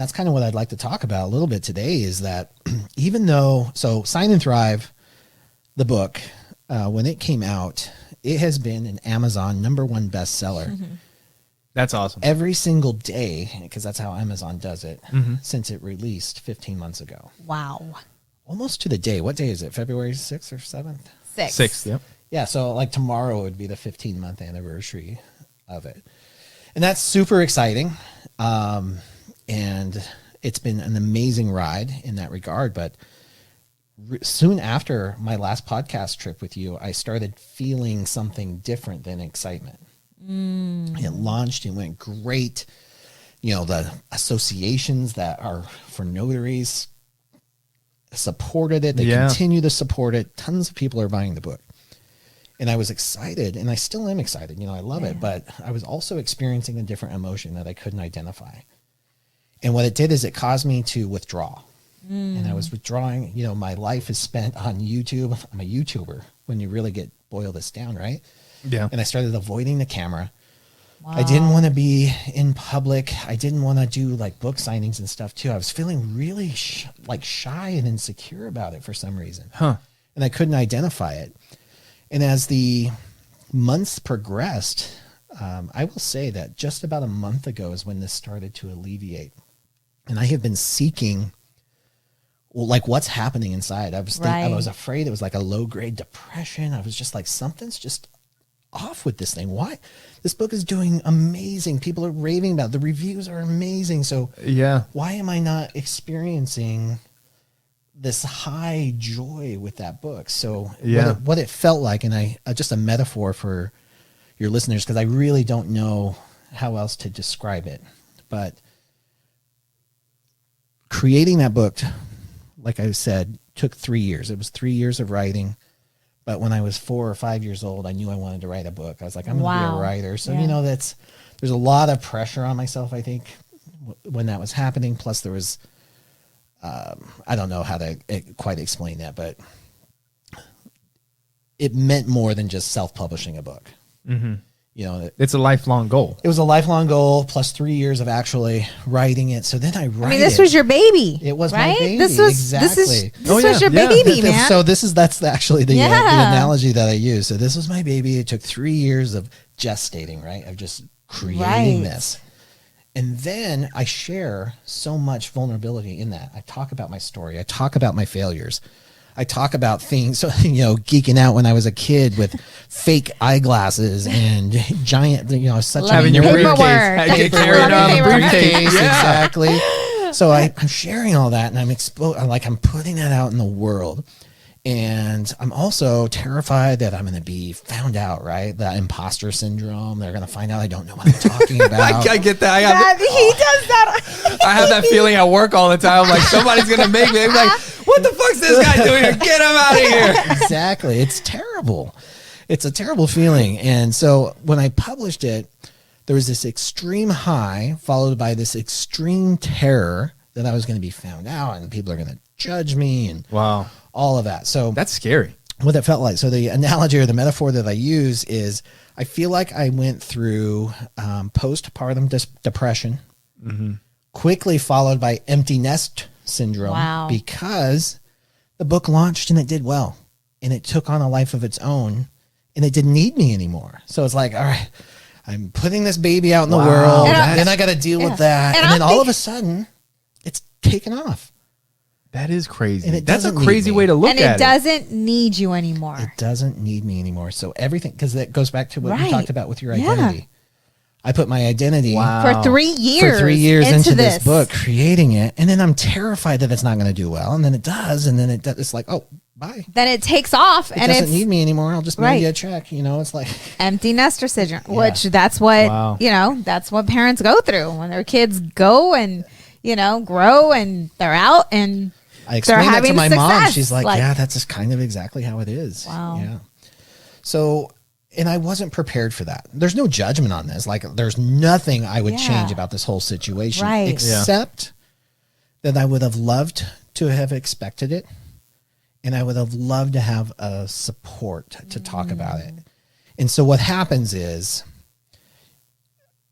that's kind of what I'd like to talk about a little bit today is that even though, so Sign and Thrive, the book, when it came out, it has been an Amazon #1 bestseller. Mm-hmm. That's awesome. Every single day, because that's how Amazon does it, since it released 15 months ago. Wow. Almost to the day. What day is it? February 6th or 7th? 6th. Yep. Yeah, so like tomorrow would be the 15-month anniversary of it. And that's super exciting. And it's been an amazing ride in that regard. But soon after my last podcast trip with you, I started feeling something different than excitement. It launched and went great. You know, the associations that are for notaries supported it. They continue to support it. Tons of people are buying the book. And I was excited, and I still am excited. You know, I love it. But I was also experiencing a different emotion that I couldn't identify. And what it did is it caused me to withdraw. And I was withdrawing. You know, my life is spent on YouTube. I'm a YouTuber when you really get boil this down, right? Yeah. And I started avoiding the camera. Wow. I didn't want to be in public. I didn't want to do like book signings and stuff too. I was feeling really shy and insecure about it for some reason. And I couldn't identify it. And as the months progressed, I will say that just about a month ago is when this started to alleviate. And I have been seeking, well, like what's happening inside. I was afraid it was like a low-grade depression. I was just like, something's just off with this thing. Why? This book is doing amazing. People are raving about it. The reviews are amazing. So why am I not experiencing this high joy with that book? So what it felt like, and I just a metaphor for your listeners, because I really don't know how else to describe it, but creating that book, like I said, took 3 years. It was 3 years of writing. But when I was 4 or 5 years old, I knew I wanted to write a book. I was like, I'm going to be a writer. So, you know, there's a lot of pressure on myself, I think, when that was happening. Plus there was, I don't know how to quite explain that, but it meant more than just self-publishing a book. You know, it's a lifelong goal. It was a lifelong goal plus 3 years of actually writing it. So then I write this was your baby. It was right? my baby. This was your baby, man. So that's actually the analogy that I use. So this was my baby. It took 3 years of gestating, right? Of just creating this. And then I share so much vulnerability in that. I talk about my story. I talk about my failures. I talk about things, you know, geeking out when I was a kid with fake eyeglasses and giant, you know, such having your briefcase. Carried on the briefcase, exactly. So I'm sharing all that, and I'm putting that out in the world. And I'm also terrified that I'm going to be found out, right? The imposter syndrome. They're going to find out I don't know what I'm talking about. I get that. He does that. I have that feeling at work all the time. Like somebody's going to make me. I'm like, what the fuck's this guy doing here? Get him out of here. Exactly. It's terrible. It's a terrible feeling. And so when I published it, there was this extreme high followed by this extreme terror that I was going to be found out and people are going to judge me and all of that. So that's scary. What it felt like. So the analogy or the metaphor that I use is I feel like I went through postpartum depression, quickly followed by empty nest syndrome because the book launched and it did well and it took on a life of its own and it didn't need me anymore. So it's like, all right, I'm putting this baby out in the world and then I got to deal with that. And then all of a sudden it's taken off. That is crazy. And that's a crazy way to look at it. And it doesn't need you anymore. It doesn't need me anymore. So everything, because that goes back to what you talked about with your identity. I put my identity for 3 years. For 3 years into this book, creating it. And then I'm terrified that it's not going to do well. And then it does. And then it's like, oh, bye. Then it takes off. It doesn't need me anymore. I'll just mail you a check. You know, it's like empty nester syndrome, which that's what, you know, that's what parents go through when their kids go and, you know, grow and they're out and I explained that to my mom. She's like, yeah, that's just kind of exactly how it is. Wow. Yeah. So, and I wasn't prepared for that. There's no judgment on this. Like, there's nothing I would change about this whole situation, except that I would have loved to have expected it. And I would have loved to have a support to talk about it. And so what happens is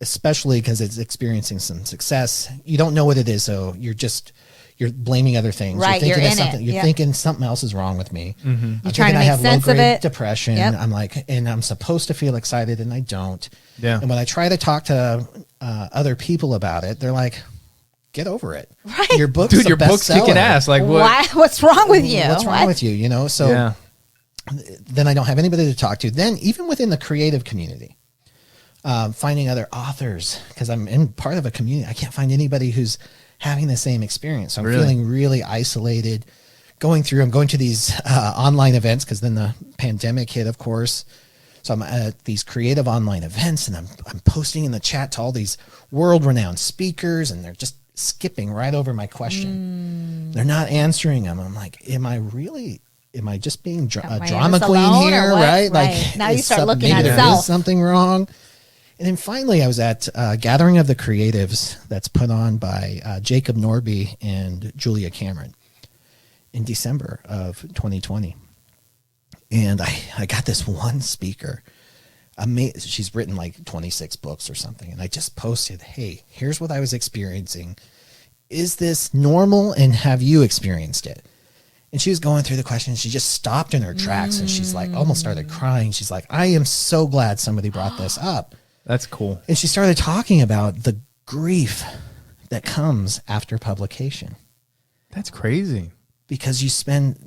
especially because it's experiencing some success. You don't know what it is, so you're blaming other things. Right, you're you're in something, it. You're thinking something else is wrong with me. Mm-hmm. You're trying to make sense of it. Depression. Yep. I'm like, and I'm supposed to feel excited, and I don't. Yeah. And when I try to talk to other people about it, they're like, "Get over it. Right. Your book's Dude, a your book's bestseller. kicking ass. Like, what? Why? What's wrong with you? What's wrong with you? You know." So Yeah. then I don't have anybody to talk to. Then even within the creative community, finding other authors, because I'm in part of a community, I can't find anybody who's having the same experience. So I'm feeling really isolated. I'm going to these online events because then the pandemic hit, of course. So I'm at these creative online events, and I'm posting in the chat to all these world-renowned speakers, and they're just skipping right over my question. They're not answering them. I'm like, am I just being drama queen here, right? Like, now you start looking maybe at there self. is something wrong. And then finally, I was at a Gathering of the Creatives that's put on by Jacob Norby and Julia Cameron in December of 2020. And I got this one speaker. She's written like 26 books or something. And I just posted, hey, here's what I was experiencing. Is this normal? And have you experienced it? And she was going through the questions. She just stopped in her tracks and she's like, almost started crying. She's like, I am so glad somebody brought this up. That's cool. And she started talking about the grief that comes after publication. That's crazy. Because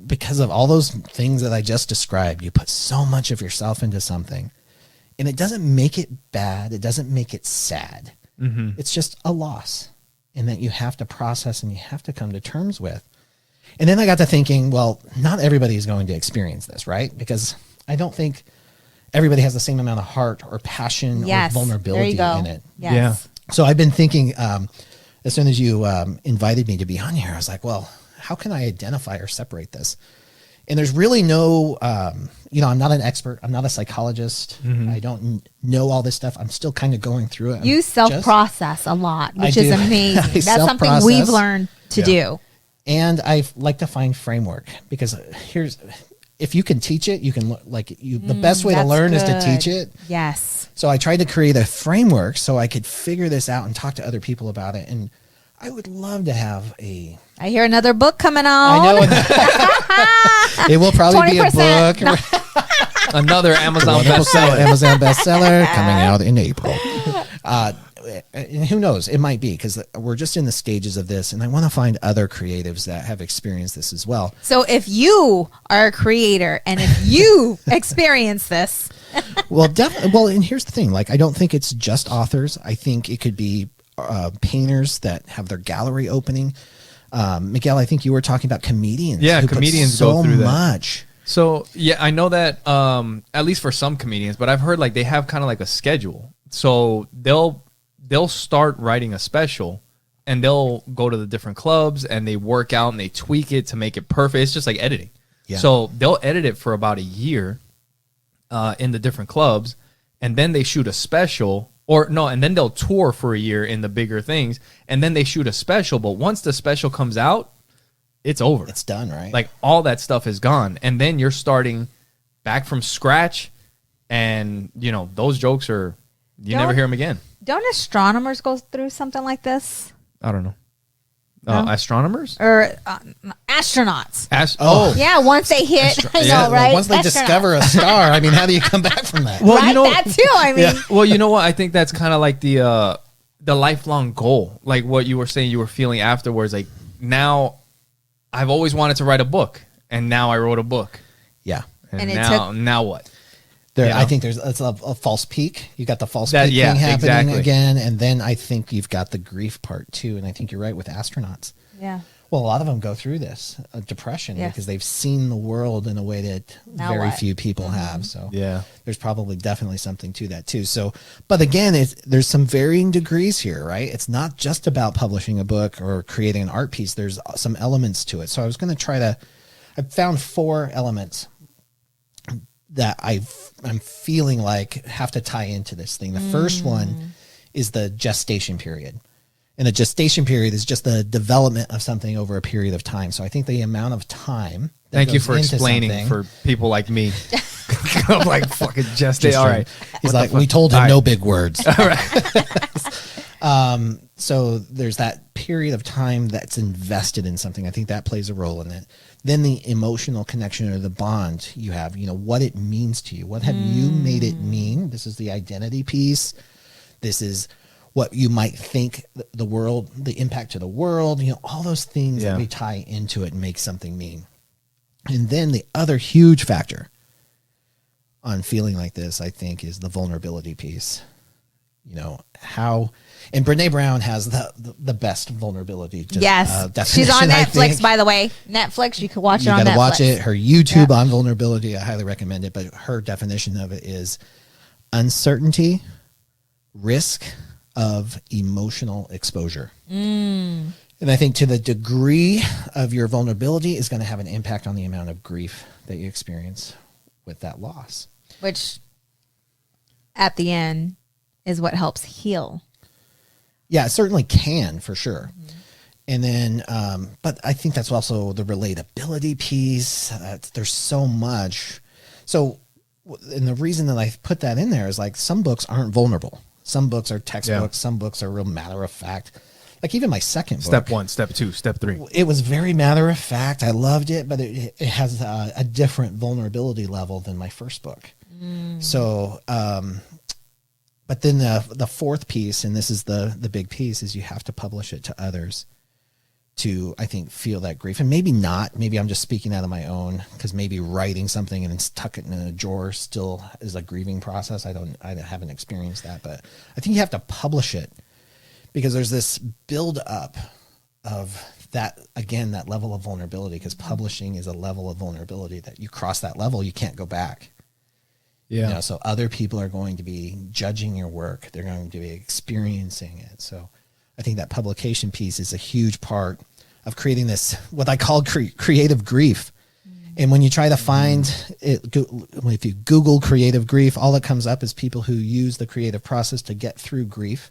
because of all those things that I just described, you put so much of yourself into something, and it doesn't make it bad. It doesn't make it sad. Mm-hmm. It's just a loss, and that you have to process and you have to come to terms with. And then I got to thinking, well, not everybody is going to experience this, right? Because I don't think everybody has the same amount of heart or passion or vulnerability in it. Yes. Yeah. So I've been thinking, as soon as you invited me to be on here, I was like, well, how can I identify or separate this? And there's really no, I'm not an expert. I'm not a psychologist. Mm-hmm. I don't know all this stuff. I'm still kind of going through it. You self-process a lot, which is do. amazing. That's something self-process. we've learned to do. And I like to find framework, because if you can teach it, you can the best way to learn is to teach it. Yes. So I tried to create a framework so I could figure this out and talk to other people about it. And I would love to have I hear another book coming out. I know. It will probably be a book. No. Another Amazon bestseller. Amazon bestseller coming out in April. And who knows? It might be, because we're just in the stages of this, and I want to find other creatives that have experienced this as well. So if you are a creator and if you experience this. Well, and here's the thing. Like, I don't think it's just authors. I think it could be painters that have their gallery opening. Miguel, I think you were talking about comedians. Yeah, who comedians put go through that. much. So yeah, I know that at least for some comedians, but I've heard like they have kind of like a schedule. So they'll start writing a special, and they'll go to the different clubs and they work out and they tweak it to make it perfect. It's just like editing. Yeah. So they'll edit it for about a year in the different clubs, and then they shoot a special. And then they'll tour for a year in the bigger things, and then they shoot a special. But once the special comes out, it's over. It's done, right? Like, all that stuff is gone. And then you're starting back from scratch, and, those jokes you never hear them again. Don't astronomers go through something like this? I don't know. No? Astronomers? Or astronauts? Oh. Yeah, once they hit, right? Once they discover a star, I mean, how do you come back from that? Well, that too, I mean. Yeah. Well, you know what? I think that's kind of like the lifelong goal. Like what you were saying you were feeling afterwards. Like, now I've always wanted to write a book, and now I wrote a book. Yeah. And now what? I think it's a false peak. You got the false peak thing happening again, and then I think you've got the grief part too. And I think you're right with astronauts. Yeah. Well, a lot of them go through this depression because they've seen the world in a way that very few people have. So there's probably definitely something to that too. So, but again, there's some varying degrees here, right? It's not just about publishing a book or creating an art piece. There's some elements to it. So I was going to I found 4 elements that I'm feeling like have to tie into this thing. The first one is the gestation period. And the gestation period is just the development of something over a period of time. So I think the amount of time. Thank you for explaining for people like me. I'm like, fucking gestate. All right. He's like, we told him no big words. All right. So there's that period of time that's invested in something. I think that plays a role in it. Then the emotional connection or the bond you have, what it means to you. What have you made it mean? This is the identity piece. This is what you might think the world, the impact to the world, all those things that we tie into it and make something mean. And then the other huge factor on feeling like this, I think, is the vulnerability piece. And Brene Brown has the best vulnerability. Yes. She's on Netflix, by the way. Netflix, you can watch it on Netflix. You got to watch it. Her YouTube on vulnerability, I highly recommend it. But her definition of it is uncertainty, risk of emotional exposure. And I think to the degree of your vulnerability is going to have an impact on the amount of grief that you experience with that loss. Which, at the end, is what helps heal. Yeah, it certainly can, for sure. And then, but I think that's also the relatability piece. There's so much. So, and the reason that I put that in there is like some books aren't vulnerable. Some books are textbooks. Some books are real matter of fact. Like even my second book. Step 1, step 2, step 3. It was very matter of fact. I loved it, but it has a different vulnerability level than my first book. So, but then the fourth piece, and this is the big piece, is you have to publish it to others to, I think, feel that grief. And maybe not. Maybe I'm just speaking out of my own, because maybe writing something and then tuck it in a drawer still is a grieving process. I haven't experienced that, but I think you have to publish it because there's this build up of that, again, that level of vulnerability, because publishing is a level of vulnerability that you cross that level, you can't go back. Yeah. So other people are going to be judging your work. They're going to be experiencing it. So I think that publication piece is a huge part of creating this, what I call creative grief. And when you try to find it, if you Google creative grief, all that comes up is people who use the creative process to get through grief.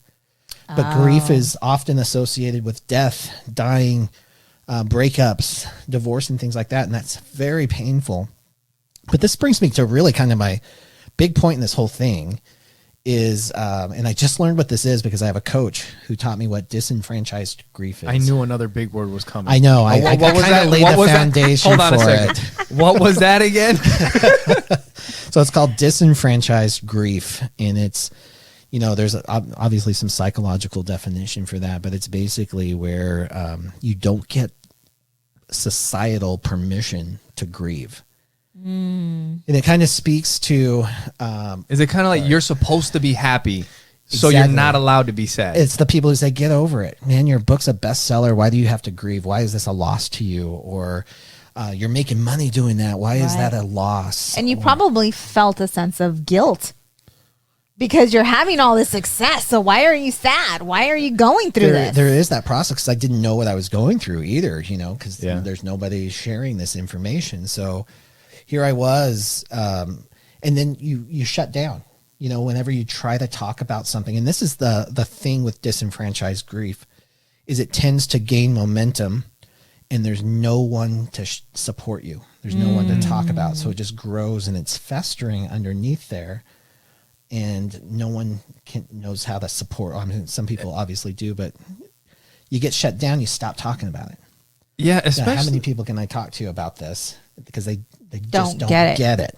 But grief is often associated with death, dying, breakups, divorce, and things like that. And that's very painful. But this brings me to really kind of my big point in this whole thing is, and I just learned what this is because I have a coach who taught me what disenfranchised grief is. I knew another big word was coming. I know. I kind of laid the foundation for it. What was that again? So it's called disenfranchised grief. And it's, there's obviously some psychological definition for that, but it's basically where you don't get societal permission to grieve. And it kind of speaks to is it kind of like you're supposed to be happy, so exactly. you're not allowed to be sad? It's the people who say, get over it, man, your book's a bestseller, why do you have to grieve? Why is this a loss to you? Or you're making money doing that, why is that a loss? And you probably felt a sense of guilt because you're having all this success, so why are you sad? Why are you going through this? There is that process, because I didn't know what I was going through either, because there's nobody sharing this information. So here I was, and then you shut down, whenever you try to talk about something. And this is the thing with disenfranchised grief, is it tends to gain momentum and there's no one to support you. There's no one to talk about. So it just grows and it's festering underneath there, and no one knows how to support. I mean, some people obviously do, but you get shut down, you stop talking about it. Yeah, especially how many people can I talk to about this? Because they just don't get it.